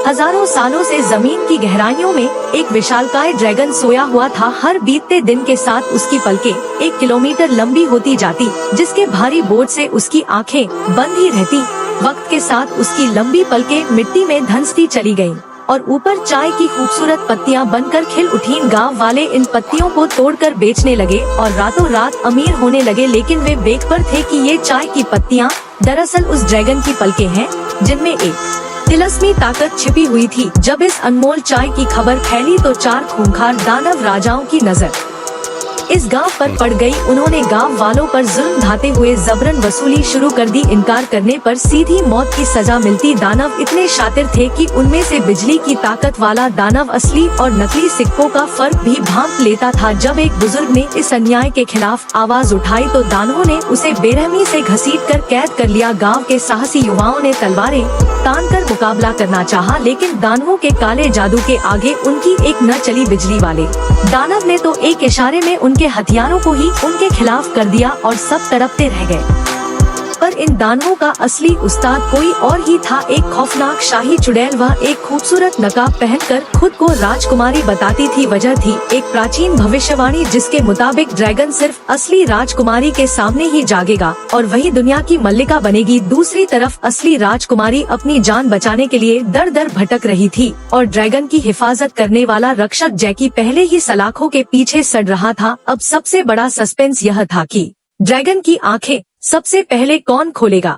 हजारों सालों से जमीन की गहराइयों में एक विशालकाय ड्रैगन सोया हुआ था। हर बीतते दिन के साथ उसकी पलकें 1 किलोमीटर लंबी होती जाती, जिसके भारी बोझ से उसकी आंखें बंद ही रहती। वक्त के साथ उसकी लंबी पलकें मिट्टी में धंसती चली गयीं और ऊपर चाय की खूबसूरत पत्तियां बनकर खिल उठीं। गांव वाले इन पत्तियों को तोड़कर बेचने लगे और रातों रात अमीर होने लगे, लेकिन वे बेखबर थे कि ये चाय की पत्तियां दरअसल उस ड्रैगन की पलकें हैं, जिनमें एक तिलस्मी ताकत छिपी हुई थी। जब इस अनमोल चाय की खबर फैली तो 4 खूंखार दानव राजाओं की नजर इस गांव पर पड़ गई। उन्होंने गांव वालों पर जुल्म ढाते हुए जबरन वसूली शुरू कर दी। इनकार करने पर सीधी मौत की सजा मिलती। दानव इतने शातिर थे कि उनमें से बिजली की ताकत वाला दानव असली और नकली सिक्कों का फर्क भी भांप लेता था। जब एक बुजुर्ग ने इस अन्याय के खिलाफ आवाज उठाई तो दानवों ने उसे बेरहमी से घसीट कर कैद कर लिया। गाँव के साहसी युवाओं ने तलवारें तान कर मुकाबला करना चाहा, लेकिन दानवों के काले जादू के आगे उनकी एक न चली। बिजली वाले दानव ने तो एक इशारे में उनके हथियारों को ही उनके खिलाफ कर दिया और सब तड़पते रह गए। पर इन दानवों का असली उस्ताद कोई और ही था, एक खौफनाक शाही चुड़ैल। वह एक खूबसूरत नकाब पहनकर खुद को राजकुमारी बताती थी। वजह थी एक प्राचीन भविष्यवाणी, जिसके मुताबिक ड्रैगन सिर्फ असली राजकुमारी के सामने ही जागेगा और वही दुनिया की मल्लिका बनेगी। दूसरी तरफ असली राजकुमारी अपनी जान बचाने के लिए दर दर भटक रही थी और ड्रैगन की हिफाजत करने वाला रक्षक जैकी पहले ही सलाखों के पीछे सड़ रहा था। अब सबसे बड़ा सस्पेंस यह था कि ड्रैगन की आंखें सबसे पहले कौन खोलेगा।